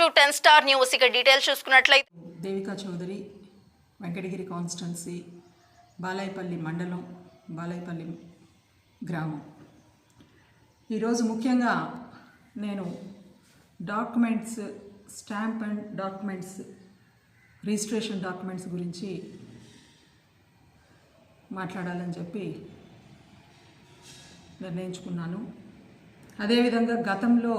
10 Star News ఇక details చూసుకున్నట్లయితే Devika Chowdary Venkatagiri constituency Balayapalli మండలం బాలాయపల్లి గ్రామం. ఈరోజు ముఖ్యంగా నేను documents stamp and documents registration documents గురించి మాట్లాడాలని చెప్పి నిర్ణయించుకున్నాను. అదేవిధంగా గతంలో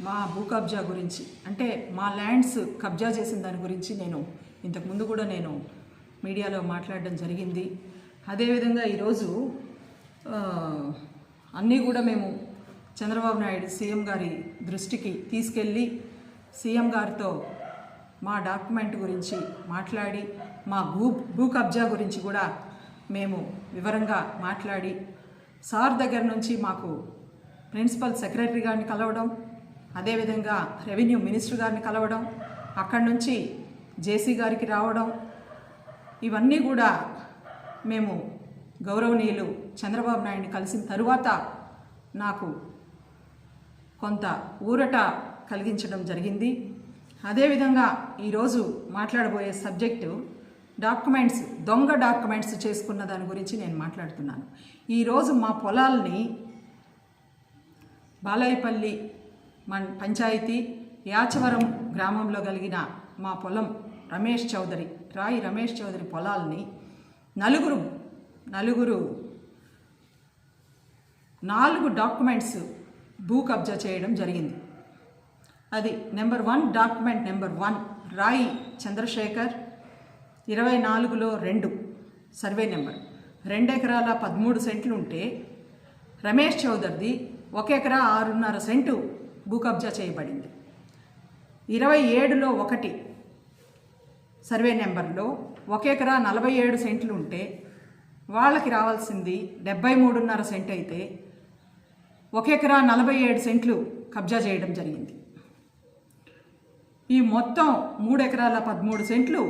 మా భూ కబ్జా గురించి అంటే మా ల్యాండ్స్ కబ్జా చేసిన దాని గురించి నేను ఇంతకుముందు కూడా నేను మీడియాలో మాట్లాడడం జరిగింది. అదేవిధంగా ఈరోజు అన్నీ కూడా మేము చంద్రబాబు నాయుడు సీఎం గారి దృష్టికి తీసుకెళ్ళి సీఎం గారితో మా డాక్యుమెంట్ గురించి మాట్లాడి మా భూ కబ్జా గురించి కూడా మేము వివరంగా మాట్లాడి సార్ దగ్గర నుంచి మాకు ప్రిన్సిపల్ సెక్రటరీ గారిని కలవడం, అదేవిధంగా రెవెన్యూ మినిస్టర్ గారిని కలవడం, అక్కడి నుంచి జేసీ గారికి రావడం, ఇవన్నీ కూడా మేము గౌరవనీయులు చంద్రబాబు నాయుడిని కలిసిన తరువాత నాకు కొంత ఊరట కలిగించడం జరిగింది. అదేవిధంగా ఈరోజు మాట్లాడబోయే సబ్జెక్టు డాక్యుమెంట్స్, దొంగ డాక్యుమెంట్స్ చేసుకున్న దాని గురించి నేను మాట్లాడుతున్నాను. ఈరోజు మా పొలాల్ని బాలాయపల్లి పంచాయతీ యాచవరం గ్రామంలో కలిగిన మా పొలం రాయి రమేష్ చౌదరి పొలాల్ని నాలుగు డాక్యుమెంట్స్ భూ కబ్జా చేయడం జరిగింది. అది నెంబర్ 1 డాక్యుమెంట్ నెంబర్ 1 రాయి చంద్రశేఖర్ 24/2 సర్వే నెంబర్ 2 ఎకరాల 13 సెంట్లు ఉంటే రమేష్ చౌదరిది 1 ఎకరా 6.5 సెంటు భూ కబ్జా చేయబడింది. 27/1 సర్వే నెంబర్లో 1 ఎకరా 47 సెంట్లు ఉంటే వాళ్ళకి రావాల్సింది 73.5 సెంట్ అయితే 1 ఎకరా 47 సెంట్లు కబ్జా చేయడం జరిగింది. ఈ మొత్తం 3 ఎకరాల 13 సెంట్లు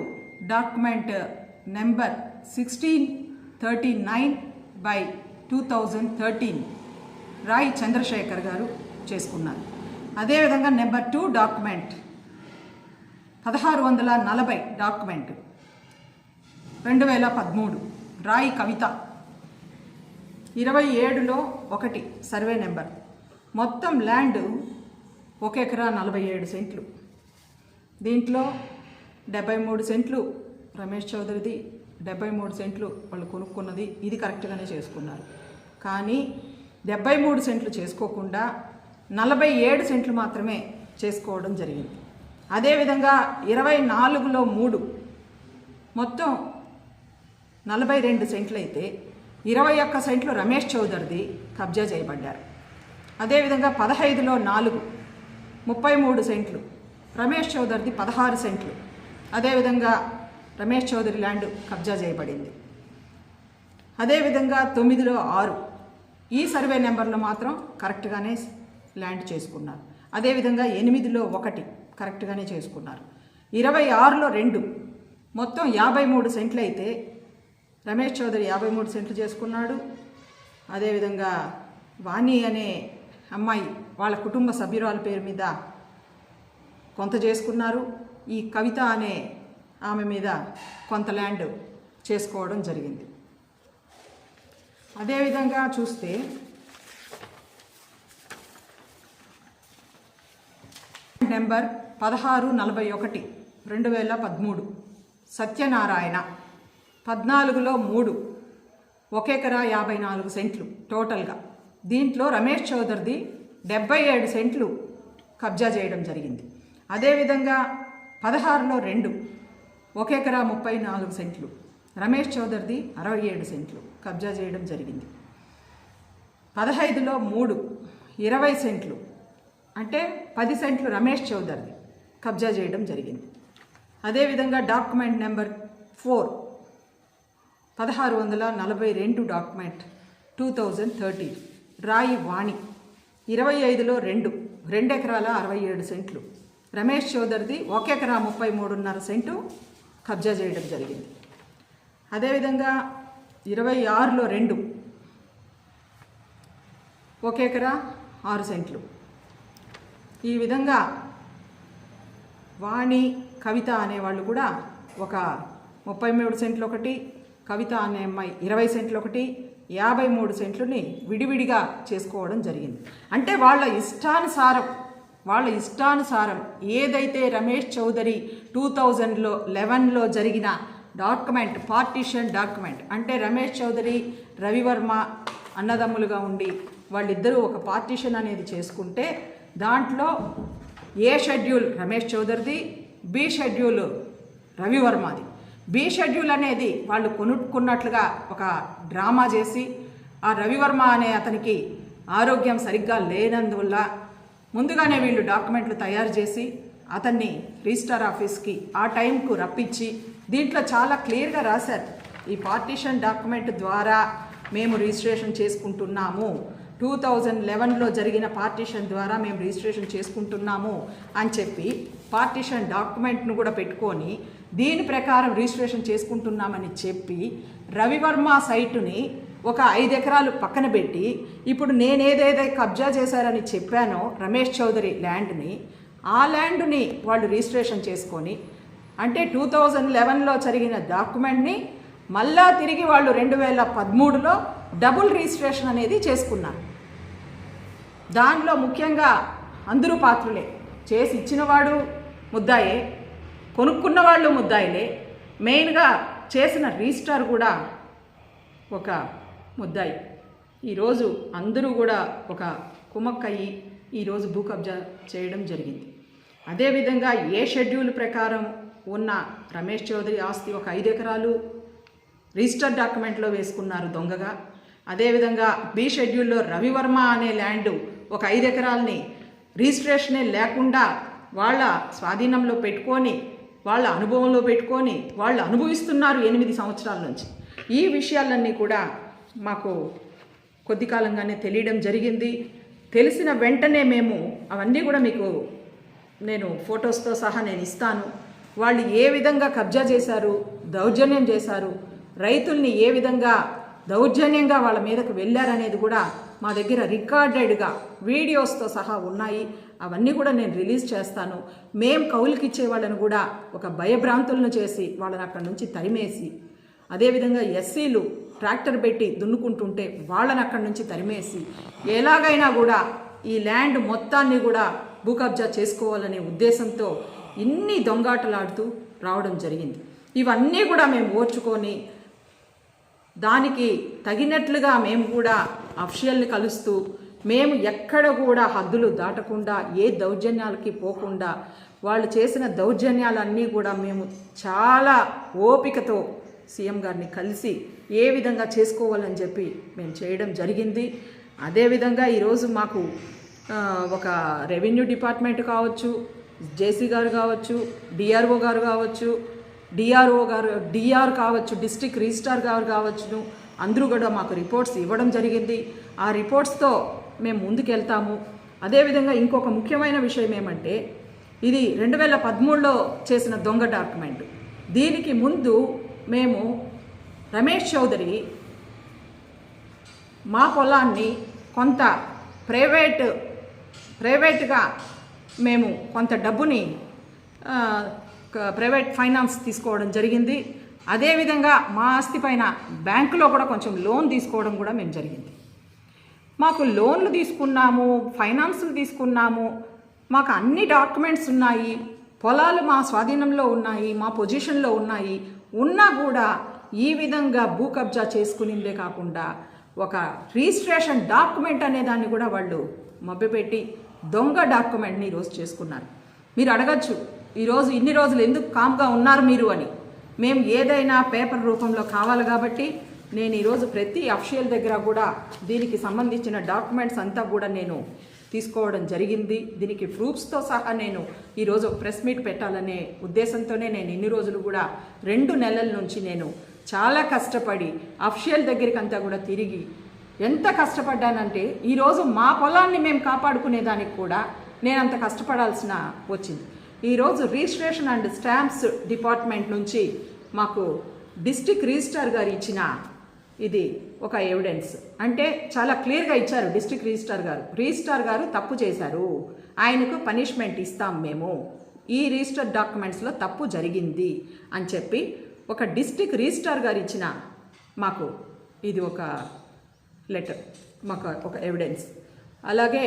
డాక్యుమెంట్ నెంబర్ 1639/2013 రాయి చంద్రశేఖర్ గారు చేసుకున్నారు. అదేవిధంగా నెంబర్ 2 డాక్యుమెంట్ 1640 డాక్యుమెంట్ 2013 రాయి కవిత 27/1 సర్వే నెంబర్. మొత్తం ల్యాండ్ 1 ఎకరా 47 సెంట్లు. దీంట్లో 73 సెంట్లు రమేష్ చౌదరిది, 73 సెంట్లు వాళ్ళు కొనుక్కున్నది. ఇది కరెక్ట్గానే చేసుకున్నారు. కానీ 73 సెంట్లు చేసుకోకుండా 47 సెంట్లు మాత్రమే చేసుకోవడం జరిగింది. అదేవిధంగా 24/3 మొత్తం 42 సెంట్లు అయితే 21 సెంట్లు రమేష్ చౌదరిది కబ్జా చేయబడ్డారు. అదేవిధంగా 15/4 33 సెంట్లు రమేష్ చౌదరిది 16 సెంట్లు. అదేవిధంగా రమేష్ చౌదరి ల్యాండ్ కబ్జా చేయబడింది. అదేవిధంగా 9/6 ఈ సర్వే నెంబర్లో మాత్రం కరెక్ట్గానే ల్యాండ్ చేసుకున్నారు. అదేవిధంగా 8/1 కరెక్ట్గానే చేసుకున్నారు. 26/2 మొత్తం 53 సెంట్లు అయితే రమేష్ చౌదరి 53 సెంట్లు చేసుకున్నాడు. అదేవిధంగా వాణి అనే అమ్మాయి వాళ్ళ కుటుంబ సభ్యురాల పేరు మీద కొంత చేసుకున్నారు. ఈ కవిత అనే ఆమె మీద కొంత ల్యాండ్ చేసుకోవడం జరిగింది. అదేవిధంగా చూస్తే నెంబర్ 1641 2013 సత్యనారాయణ 14/3 1 ఎకరా 54 సెంట్లు టోటల్గా. దీంట్లో రమేష్ చౌదరిది 77 సెంట్లు కబ్జా చేయడం జరిగింది. అదేవిధంగా 16/2 1 ఎకరా 34 సెంట్లు రమేష్ చౌదరిది 67 సెంట్లు కబ్జా చేయడం జరిగింది. 15/3 20 సెంట్లు అంటే 10 సెంట్లు రమేష్ చౌదరిది కబ్జా చేయడం జరిగింది. అదేవిధంగా డాక్యుమెంట్ నెంబర్ 4 1642 డాక్యుమెంట్ 2013 రాయి వాణి 25/2 2 ఎకరాల 67 సెంట్లు రమేష్ చౌదరిది 1 ఎకరా 33.5 సెంటు కబ్జా చేయడం జరిగింది. అదేవిధంగా 26/2 1 ఎకరా 6 సెంట్లు. ఈ విధంగా వాణి, కవిత అనేవాళ్ళు కూడా ఒక 33 సెంట్లు ఒకటి, కవిత అనే అమ్మాయి 20 సెంట్లు ఒకటి, 53 సెంట్లని విడివిడిగా చేసుకోవడం జరిగింది. అంటే వాళ్ళ ఇష్టానుసారం ఏదైతే రమేష్ చౌదరి 2011లో జరిగిన డాక్యుమెంట్, పార్టీషన్ డాక్యుమెంట్, అంటే రమేష్ చౌదరి, రవివర్మ అన్నదమ్ములుగా ఉండి వాళ్ళిద్దరూ ఒక పార్టీషన్ అనేది చేసుకుంటే దాంట్లో ఏ షెడ్యూల్ రమేష్ చౌదరిది, బి షెడ్యూల్ రవివర్మది. బి షెడ్యూల్ అనేది వాళ్ళు కొనుక్కున్నట్లుగా ఒక డ్రామా చేసి ఆ రవివర్మ అనే అతనికి ఆరోగ్యం సరిగ్గా లేనందువల్ల ముందుగానే వీళ్ళు డాక్యుమెంట్లు తయారు చేసి అతన్ని రిజిస్ట్రార్ ఆఫీస్కి ఆ టైంకు రప్పించి దీంట్లో చాలా క్లియర్గా రాశారు, ఈ పార్టీషన్ డాక్యుమెంట్ ద్వారా మేము రిజిస్ట్రేషన్ చేసుకుంటున్నాము, 2011లో జరిగిన పార్టీషన్ ద్వారా మేము రిజిస్ట్రేషన్ చేసుకుంటున్నాము అని చెప్పి పార్టీషన్ డాక్యుమెంట్ను కూడా పెట్టుకొని దీని ప్రకారం రిజిస్ట్రేషన్ చేసుకుంటున్నామని చెప్పి రవివర్మ సైటుని ఒక 5 ఎకరాలు పక్కన పెట్టి ఇప్పుడు నేనేదైతే కబ్జా చేశారని చెప్పానో రమేష్ చౌదరి ల్యాండ్ని, ఆ ల్యాండ్ని వాళ్ళు రిజిస్ట్రేషన్ చేసుకొని అంటే 2011లో జరిగిన డాక్యుమెంట్ని మళ్ళా తిరిగి వాళ్ళు 2013లో డబుల్ రిజిస్ట్రేషన్ అనేది చేసుకున్నారు. దానిలో ముఖ్యంగా అందరూ పాత్రులే, చేసి ఇచ్చినవాడు ముద్దాయే, కొనుక్కున్న వాళ్ళు ముద్దాయిలే, మెయిన్గా చేసిన రిజిస్ట్రార్ కూడా ఒక ముద్దాయి. ఈరోజు అందరూ కూడా ఒక కుమ్మక్కయ్యి ఈరోజు భూ కబ్జా చేయడం జరిగింది. అదేవిధంగా ఏ షెడ్యూల్ ప్రకారం ఉన్న రమేష్ చౌదరి ఆస్తి ఒక 5 ఎకరాలు రిజిస్టర్ డాక్యుమెంట్లో వేసుకున్నారు దొంగగా. అదేవిధంగా బి షెడ్యూల్లో రవివర్మ అనే ల్యాండ్ ఒక 5 ఎకరాలని రిజిస్ట్రేషనే లేకుండా వాళ్ళ స్వాధీనంలో పెట్టుకొని వాళ్ళ అనుభవంలో పెట్టుకొని వాళ్ళు అనుభవిస్తున్నారు 8 సంవత్సరాల నుంచి. ఈ విషయాలన్నీ కూడా మాకు కొద్ది కాలంగానే తెలియడం జరిగింది. తెలిసిన వెంటనే మేము అవన్నీ కూడా మీకు నేను ఫొటోస్తో సహా నేను ఇస్తాను. వాళ్ళు ఏ విధంగా కబ్జా చేశారు, దౌర్జన్యం చేశారు, రైతుల్ని ఏ విధంగా దౌర్జన్యంగా వాళ్ళ మీదకు వెళ్ళారనేది కూడా మా దగ్గర రికార్డెడ్గా వీడియోస్తో సహా ఉన్నాయి. అవన్నీ కూడా నేను రిలీజ్ చేస్తాను. మేము కౌలుకి ఇచ్చే వాళ్ళను కూడా ఒక భయభ్రాంతులను చేసి వాళ్ళని అక్కడి నుంచి తరిమేసి, అదేవిధంగా ఎస్సీలు ట్రాక్టర్ పెట్టి దున్నుకుంటుంటే వాళ్ళని అక్కడి నుంచి తరిమేసి ఎలాగైనా కూడా ఈ ల్యాండ్ మొత్తాన్ని కూడా భూ కబ్జా చేసుకోవాలనే ఉద్దేశంతో ఇన్ని దొంగాటలాడుతూ రావడం జరిగింది. ఇవన్నీ కూడా మేము ఓర్చుకొని దానికి తగినట్లుగా మేము కూడా అఫీషియల్ని కలుస్తూ మేము ఎక్కడ కూడా హద్దులు దాటకుండా ఏ దౌర్జన్యాలకి పోకుండా వాళ్ళు చేసిన దౌర్జన్యాలన్నీ కూడా మేము చాలా ఓపికతో సీఎం గారిని కలిసి ఏ విధంగా చేసుకోవాలని చెప్పి మేము చేయడం జరిగింది. అదేవిధంగా ఈరోజు మాకు ఒక రెవెన్యూ డిపార్ట్మెంట్ కావచ్చు, జేసీ గారు కావచ్చు, డిఆర్ఓ గారు కావచ్చు, డిఆర్ కావచ్చు, డిస్ట్రిక్ట్ రిజిస్ట్రార్ గారు కావచ్చు, అందరూ కూడా మాకు రిపోర్ట్స్ ఇవ్వడం జరిగింది. ఆ రిపోర్ట్స్తో మేము ముందుకెళ్తాము. అదేవిధంగా ఇంకొక ముఖ్యమైన విషయం ఏమంటే, ఇది 2013లో చేసిన దొంగ డాక్యుమెంట్. దీనికి ముందు మేము రమేష్ చౌదరి మా పొలాన్ని కొంత ప్రైవేట్గా మేము కొంత డబ్బుని ప్రైవేట్ ఫైనాన్స్ తీసుకోవడం జరిగింది. అదేవిధంగా మా ఆస్తి పైన బ్యాంకులో కూడా కొంచెం లోన్ తీసుకోవడం కూడా మేము జరిగింది. మాకు లోన్లు తీసుకున్నాము, ఫైనాన్సులు తీసుకున్నాము, మాకు అన్ని డాక్యుమెంట్స్ ఉన్నాయి, పొలాలు మా స్వాధీనంలో ఉన్నాయి, మా పొజిషన్లో ఉన్నాయి. ఉన్నా కూడా ఈ విధంగా భూ కబ్జా చేసుకునిందే కాకుండా ఒక రిజిస్ట్రేషన్ డాక్యుమెంట్ అనే దాన్ని కూడా వాళ్ళు మభ్యపెట్టి దొంగ డాక్యుమెంట్ని ఈరోజు చేసుకున్నారు. మీరు అడగచ్చు, ఈరోజు ఇన్ని రోజులు ఎందుకు కామ్గా ఉన్నారు మీరు అని. మేము ఏదైనా పేపర్ రూపంలో కావాలి కాబట్టి నేను ఈరోజు ప్రతి అఫీషియల్ దగ్గర కూడా దీనికి సంబంధించిన డాక్యుమెంట్స్ అంతా కూడా నేను తీసుకోవడం జరిగింది. దీనికి ప్రూఫ్స్తో సహా నేను ఈరోజు ప్రెస్ మీట్ పెట్టాలనే ఉద్దేశంతోనే నేను ఇన్ని రోజులు కూడా 2 నెలల నుంచి నేను చాలా కష్టపడి అఫీషియల్ దగ్గరికి అంతా కూడా తిరిగి ఎంత కష్టపడ్డానంటే ఈరోజు మా పొలాన్ని మేము కాపాడుకునేదానికి కూడా నేను అంత కష్టపడాల్సిన వచ్చింది. ఈరోజు రిజిస్ట్రేషన్ అండ్ స్టాంప్స్ డిపార్ట్మెంట్ నుంచి మాకు డిస్ట్రిక్ట్ రిజిస్ట్రార్ గారు ఇచ్చిన ఇది ఒక ఎవిడెన్స్, అంటే చాలా క్లియర్గా ఇచ్చారు. డిస్ట్రిక్ట్ రిజిస్ట్రార్ గారు తప్పు చేశారు, ఆయనకు పనిష్మెంట్ ఇస్తాం మేము, ఈ రిజిస్టర్ డాక్యుమెంట్స్లో తప్పు జరిగింది అని చెప్పి ఒక డిస్ట్రిక్ట్ రిజిస్ట్రార్ గారు ఇచ్చిన మాకు ఇది ఒక లెటర్, మాకు ఒక ఎవిడెన్స్. అలాగే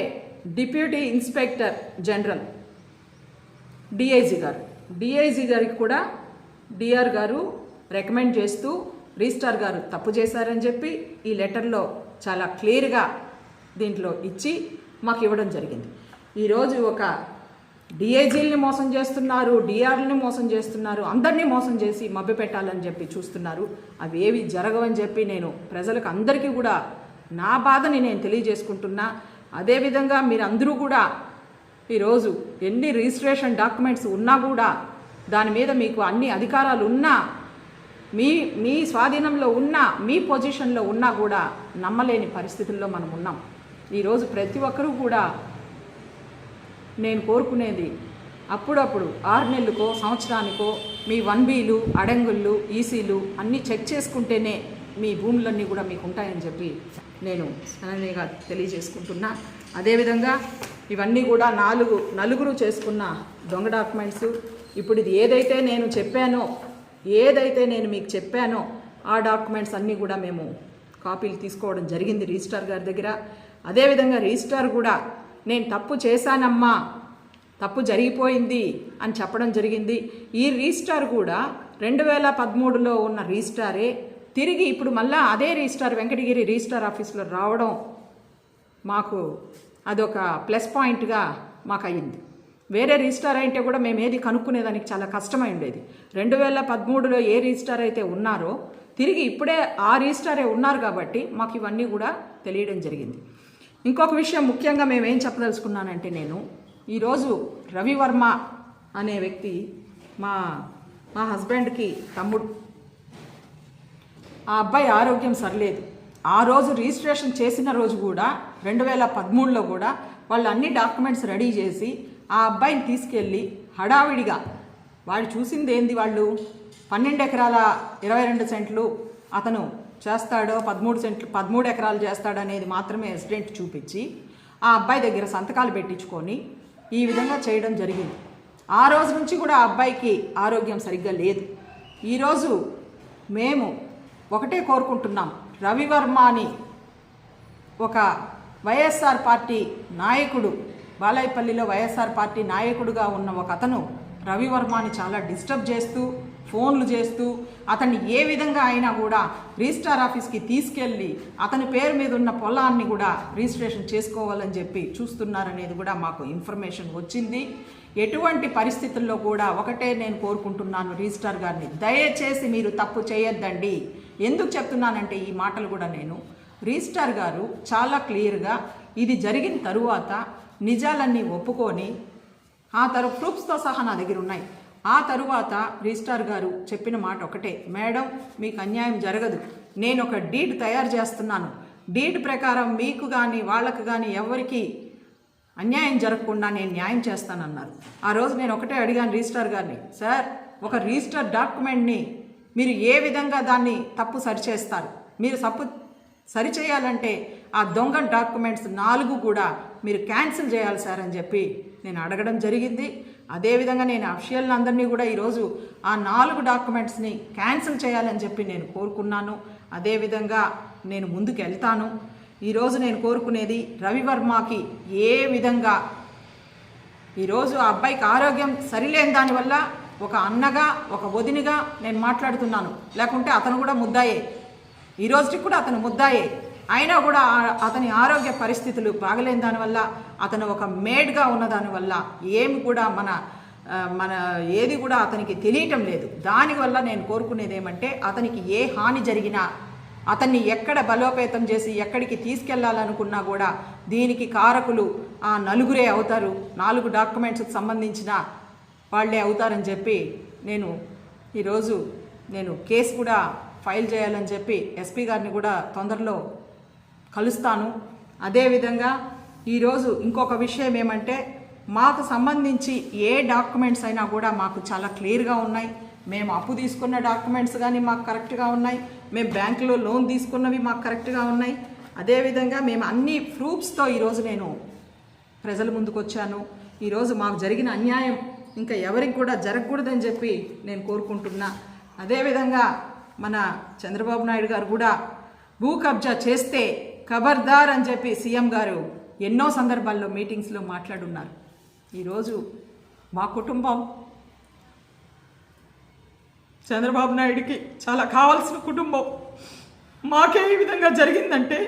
డిప్యూటీ ఇన్స్పెక్టర్ జనరల్ డిఐజీ గారికి కూడా డిఆర్ గారు రికమెండ్ చేస్తూ రిజిస్ట్రార్ గారు తప్పు చేశారని చెప్పి ఈ లెటర్లో చాలా క్లియర్గా దీంట్లో ఇచ్చి మాకు ఇవ్వడం జరిగింది. ఈరోజు ఒక డిఐజీలని మోసం చేస్తున్నారు, డిఆర్ని మోసం చేస్తున్నారు, అందరినీ మోసం చేసి మభ్యపెట్టాలని చెప్పి చూస్తున్నారు. అవి ఏవి జరగవని చెప్పి నేను ప్రజలకు అందరికీ కూడా నా బాధని నేను తెలియజేసుకుంటున్నా. అదేవిధంగా మీరందరూ కూడా ఈరోజు ఎన్ని రిజిస్ట్రేషన్ డాక్యుమెంట్స్ ఉన్నా కూడా దాని మీద మీకు అన్ని అధికారాలు ఉన్నా, మీ స్వాధీనంలో ఉన్నా, మీ పొజిషన్లో ఉన్నా కూడా నమ్మలేని పరిస్థితుల్లో మనం ఉన్నాం. ఈరోజు ప్రతి ఒక్కరూ కూడా నేను కోరుకునేది అప్పుడప్పుడు 6 నెలలకో సంవత్సరానికో మీ 1Bలు అడంగుళ్ళు ఈసీలు అన్నీ చెక్ చేసుకుంటేనే మీ భూములన్నీ కూడా మీకు ఉంటాయని చెప్పి నేను సననీయంగా తెలియజేసుకుంటున్నా. అదేవిధంగా ఇవన్నీ కూడా నలుగురు చేసుకున్న దొంగ డాక్యుమెంట్స్. ఇప్పుడు ఇది ఏదైతే నేను మీకు చెప్పానో ఆ డాక్యుమెంట్స్ అన్నీ కూడా మేము కాపీలు తీసుకోవడం జరిగింది రిజిస్ట్రార్ గారి దగ్గర. అదేవిధంగా రిజిస్ట్రార్ కూడా నేను తప్పు చేశానమ్మా, తప్పు జరిగిపోయింది అని చెప్పడం జరిగింది. ఈ రిజిస్ట్రార్ కూడా 2013లో ఉన్న రిజిస్ట్రారే తిరిగి ఇప్పుడు మళ్ళా అదే రిజిస్ట్రార్ వెంకటగిరి రిజిస్ట్రార్ ఆఫీస్లో రావడం మాకు అదొక ప్లస్ పాయింట్గా మాకు అయ్యింది. వేరే రిజిస్ట్రార్ అయితే కూడా మేము ఏది కనుక్కునేదానికి చాలా కష్టమై ఉండేది. 2013లో ఏ రిజిస్ట్రార్ అయితే ఉన్నారో తిరిగి ఇప్పుడే ఆ రిజిస్ట్రారే ఉన్నారు కాబట్టి మాకు ఇవన్నీ కూడా తెలియడం జరిగింది. ఇంకొక విషయం ముఖ్యంగా మేమేం చెప్పదలుచుకున్నానంటే, నేను ఈరోజు రవివర్మ అనే వ్యక్తి మా హస్బెండ్కి తమ్ముడు. ఆ అబ్బాయి ఆరోగ్యం సరిలేదు. ఆ రోజు రిజిస్ట్రేషన్ చేసిన రోజు కూడా 2013లో కూడా వాళ్ళు అన్ని డాక్యుమెంట్స్ రెడీ చేసి ఆ అబ్బాయిని తీసుకెళ్ళి హడావిడిగా వాడు చూసింది ఏంది, వాళ్ళు 12 ఎకరాల 22 సెంట్లు అతను చేస్తాడో 13 ఎకరాలు చేస్తాడో అనేది మాత్రమే ఎస్డెంట్ చూపించి ఆ అబ్బాయి దగ్గర సంతకాలు పెట్టించుకొని ఈ విధంగా చేయడం జరిగింది. ఆ రోజు నుంచి కూడా ఆ అబ్బాయికి ఆరోగ్యం సరిగ్గా లేదు. ఈరోజు మేము ఒకటే కోరుకుంటున్నాం, రవివర్మని ఒక వైఎస్ఆర్ పార్టీ నాయకుడు, బాలాయపల్లిలో వైఎస్ఆర్ పార్టీ నాయకుడుగా ఉన్న ఒక అతను రవివర్మని చాలా డిస్టర్బ్ చేస్తూ ఫోన్లు చేస్తూ అతన్ని ఏ విధంగా అయినా కూడా రిజిస్ట్రార్ ఆఫీస్కి తీసుకెళ్ళి అతని పేరు మీద ఉన్న పొలాన్ని కూడా రిజిస్ట్రేషన్ చేసుకోవాలని చెప్పి చూస్తున్నారనేది కూడా మాకు ఇన్ఫర్మేషన్ వచ్చింది. ఎటువంటి పరిస్థితుల్లో కూడా ఒకటే నేను కోరుకుంటున్నాను రిజిస్ట్రార్ గారిని, దయచేసి మీరు తప్పు చేయొద్దండి. ఎందుకు చెప్తున్నానంటే ఈ మాటలు కూడా నేను రిజిస్ట్రార్ గారు చాలా క్లియర్గా ఇది జరిగిన తరువాత నిజాలన్నీ ఒప్పుకొని ఆ ప్రూఫ్స్తో సహా నా దగ్గర ఉన్నాయి. ఆ తరువాత రిజిస్ట్రార్ గారు చెప్పిన మాట ఒకటే, మేడం మీకు అన్యాయం జరగదు, నేను ఒక డీడ్ తయారు చేస్తున్నాను, డీడ్ ప్రకారం మీకు కానీ వాళ్ళకు కానీ ఎవరికి అన్యాయం జరగకుండా నేను న్యాయం చేస్తానన్నారు. ఆ రోజు నేను ఒకటే అడిగాను రిజిస్ట్రార్ గారిని, సార్ ఒక రిజిస్టర్ డాక్యుమెంట్ని మీరు ఏ విధంగా దాన్ని తప్పు సరిచేస్తారు, మీరు తప్పు సరిచేయాలంటే ఆ దొంగ డాక్యుమెంట్స్ 4 కూడా మీరు క్యాన్సిల్ చేయాలి సార్ అని చెప్పి నేను అడగడం జరిగింది. అదేవిధంగా నేను అఫీషియల్లందరినీ కూడా ఈరోజు ఆ 4 డాక్యుమెంట్స్ని క్యాన్సిల్ చేయాలని చెప్పి నేను కోరుకున్నాను. అదేవిధంగా నేను ముందుకు వెళ్తాను. ఈరోజు నేను కోరుకునేది రవివర్మకి ఏ విధంగా ఈరోజు ఆ అబ్బాయికి ఆరోగ్యం సరిలేని దానివల్ల ఒక అన్నగా ఒక వదినిగా నేను మాట్లాడుతున్నాను, లేకుంటే అతను కూడా ముద్దాయే, ఈ రోజుకి కూడా అతను ముద్దాయే. అయినా కూడా అతని ఆరోగ్య పరిస్థితులు బాగలేని దానివల్ల, అతను ఒక మేడ్గా ఉన్న దానివల్ల ఏమి కూడా మన ఏది కూడా అతనికి తెలియటం లేదు. దానివల్ల నేను కోరుకునేది ఏమంటే, అతనికి ఏ హాని జరిగినా అతన్ని ఎక్కడ బలోపేతం చేసి ఎక్కడికి తీసుకెళ్లాలనుకున్నా కూడా దీనికి కారకులు ఆ 4 అవుతారు, 4 డాక్యుమెంట్స్కి సంబంధించిన వాళ్ళే అవుతారని చెప్పి ఈరోజు నేను కేసు కూడా ఫైల్ చేయాలని చెప్పి ఎస్పీ గారిని కూడా తొందరలో కలుస్తాను. అదేవిధంగా ఈరోజు ఇంకొక విషయం ఏమంటే, మాకు సంబంధించి ఏ డాక్యుమెంట్స్ అయినా కూడా మాకు చాలా క్లియర్గా ఉన్నాయి. మేము అప్పు తీసుకున్న డాక్యుమెంట్స్ కానీ మాకు కరెక్ట్గా ఉన్నాయి, మేము బ్యాంకులో లోన్ తీసుకున్నవి మాకు కరెక్ట్గా ఉన్నాయి. అదేవిధంగా మేము అన్ని ప్రూఫ్స్తో ఈరోజు నేను ప్రజల ముందుకు వచ్చాను. ఈరోజు మాకు జరిగిన అన్యాయం ఇంకా ఎవరికి కూడా జరగకూడదని చెప్పి నేను కోరుకుంటున్నా. అదేవిధంగా మన చంద్రబాబు నాయుడు గారు కూడా భూ కబ్జా చేస్తే ఖబర్దార్ అని చెప్పి సీఎం గారు ఎన్నో సందర్భాల్లో మీటింగ్స్లో మాట్లాడున్నారు. ఈరోజు మా కుటుంబం చంద్రబాబు నాయుడికి చాలా కావాల్సిన కుటుంబం. మాకే ఈ విధంగా జరిగిందంటే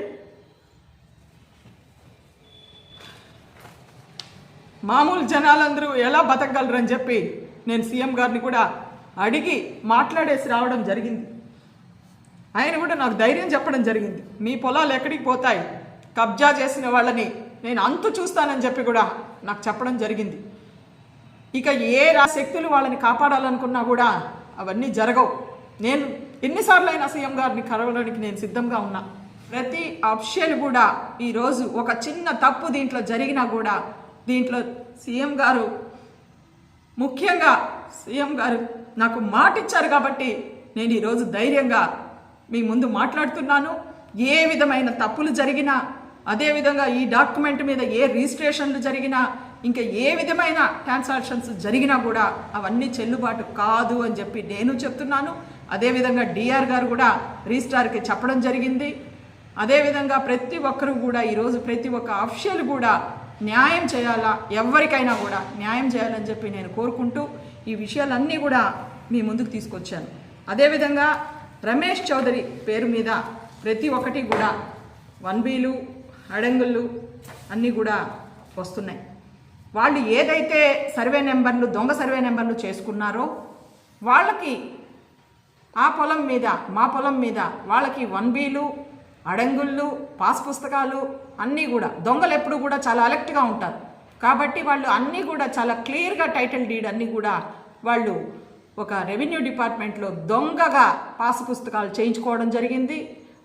మామూలు జనాలందరూ ఎలా బతకగలరని చెప్పి నేను సీఎం గారిని కూడా అడిగి మాట్లాడేసి రావడం జరిగింది. ఆయన కూడా నాకు ధైర్యం చెప్పడం జరిగింది, మీ పొలాలు ఎక్కడికి పోతాయి, కబ్జా చేసిన వాళ్ళని నేను అంతు చూస్తానని చెప్పి కూడా నాకు చెప్పడం జరిగింది. ఇక ఏ శక్తులు వాళ్ళని కాపాడాలనుకున్నా కూడా అవన్నీ జరగవు. నేను ఎన్నిసార్లు అయినా సీఎం గారిని కలవడానికి నేను సిద్ధంగా ఉన్నా. ప్రతి ఆప్షన్ కూడా ఈరోజు ఒక చిన్న తప్పు దీంట్లో జరిగినా కూడా దీంట్లో సీఎం గారు ముఖ్యంగా సీఎం గారు నాకు మాట ఇచ్చారు కాబట్టి నేను ఈరోజు ధైర్యంగా మీ ముందు మాట్లాడుతున్నాను. ఏ విధమైన తప్పులు జరిగినా, అదేవిధంగా ఈ డాక్యుమెంట్ మీద ఏ రిజిస్ట్రేషన్లు జరిగినా, ఇంకా ఏ విధమైన ట్రాన్సాక్షన్స్ జరిగినా కూడా అవన్నీ చెల్లుబాటు కాదు అని చెప్పి నేను చెప్తున్నాను. అదేవిధంగా డిఆర్ గారు కూడా రిజిస్ట్రార్కి చెప్పడం జరిగింది. అదేవిధంగా ప్రతి ఒక్కరూ కూడా ఈరోజు ప్రతి ఒక్క అఫీషియల్ కూడా న్యాయం చేయాలా, ఎవరికైనా కూడా న్యాయం చేయాలని చెప్పి నేను కోరుకుంటూ ఈ విషయాలన్నీ కూడా మీ ముందుకు తీసుకొచ్చాను. అదేవిధంగా రమేష్ చౌదరి పేరు మీద ప్రతి ఒక్కటి కూడా 1Bలు అడంగుళ్ళు అన్నీ కూడా వస్తున్నాయి. వాళ్ళు ఏదైతే సర్వే నెంబర్లు దొంగ సర్వే నెంబర్లు చేసుకున్నారో వాళ్ళకి ఆ పొలం మీద మా పొలం మీద వాళ్ళకి 1Bలు అడంగుళ్ళు పాస్ పుస్తకాలు అన్నీ కూడా దొంగలు ఎప్పుడు కూడా చాలా అలర్ట్గా ఉంటారు కాబట్టి వాళ్ళు అన్నీ కూడా చాలా క్లియర్గా టైటిల్ డీడ్ అన్నీ కూడా వాళ్ళు ఒక రెవెన్యూ డిపార్ట్మెంట్లో దొంగగా పాస్ పుస్తకాలు చేయించుకోవడం జరిగింది.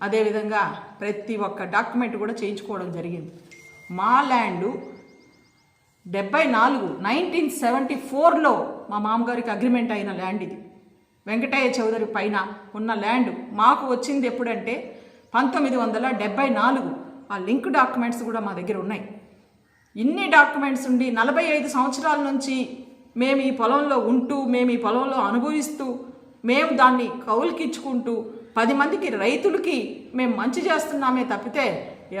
అదేవిధంగా ప్రతి ఒక్క డాక్యుమెంట్ కూడా చేయించుకోవడం జరిగింది. మా ల్యాండు 1974లో మా మామగారికి అగ్రిమెంట్ అయిన ల్యాండ్ ఇది. వెంకటయ్య చౌదరి పైన ఉన్న ల్యాండ్ మాకు వచ్చింది ఎప్పుడంటే 1974. ఆ లింక్ డాక్యుమెంట్స్ కూడా మా దగ్గర ఉన్నాయి. ఇన్ని డాక్యుమెంట్స్ ఉండి 45 సంవత్సరాల నుంచి మేము ఈ పొలంలో ఉంటూ, మేము ఈ పొలంలో అనుభవిస్తూ, మేము దాన్ని కౌలుకిచ్చుకుంటూ 10 మందికి రైతులకి మేము మంచి చేస్తున్నామే తప్పితే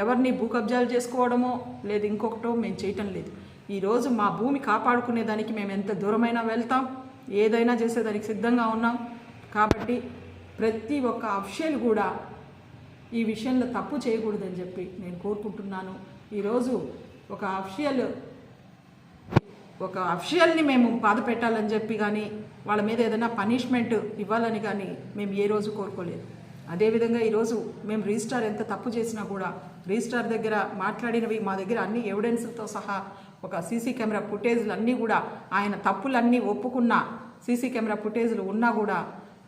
ఎవరిని భూ కబ్జాలు చేసుకోవడమో లేదు ఇంకొకటో మేము చేయటం లేదు. ఈరోజు మా భూమి కాపాడుకునేదానికి మేము ఎంత దూరమైనా వెళ్తాం, ఏదైనా చేసేదానికి సిద్ధంగా ఉన్నాం. కాబట్టి ప్రతి ఒక్క అఫీషియల్ కూడా ఈ విషయంలో తప్పు చేయకూడదని చెప్పి నేను కోరుకుంటున్నాను. ఈరోజు ఒక అఫీషియల్ని మేము బాధ పెట్టాలని చెప్పి కానీ వాళ్ళ మీద ఏదైనా పనిష్మెంట్ ఇవ్వాలని కానీ మేము ఏ రోజు కోరుకోలేదు. అదేవిధంగా ఈరోజు మేము రిజిస్ట్రార్ ఎంత తప్పు చేసినా కూడా రిజిస్ట్రార్ దగ్గర మాట్లాడినవి మా దగ్గర అన్ని ఎవిడెన్స్లతో సహా ఒక సీసీ కెమెరా ఫుటేజ్లు అన్నీ కూడా ఆయన తప్పులన్నీ ఒప్పుకున్న సీసీ కెమెరా ఫుటేజ్లు ఉన్నా కూడా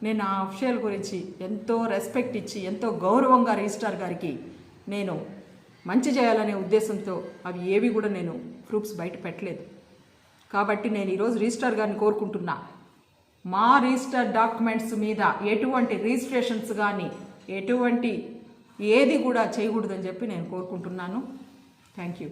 నేను ఆ అఫీషియల్ గురించి ఎంతో రెస్పెక్ట్ ఇచ్చి ఎంతో గౌరవంగా రిజిస్ట్రార్ గారికి నేను మంచి చేయాలనే ఉద్దేశంతో అవి ఏవి కూడా నేను ప్రూఫ్స్ బయట పెట్టలేదు. కాబట్టి నేను ఈరోజు రిజిస్ట్రార్ గారిని కోరుకుంటున్నా, మా రిజిస్టర్ డాక్యుమెంట్స్ మీద ఎటువంటి రిజిస్ట్రేషన్స్ కానీ ఎటువంటి ఏది కూడా చేయకూడదని చెప్పి నేను కోరుకుంటున్నాను. Thank you.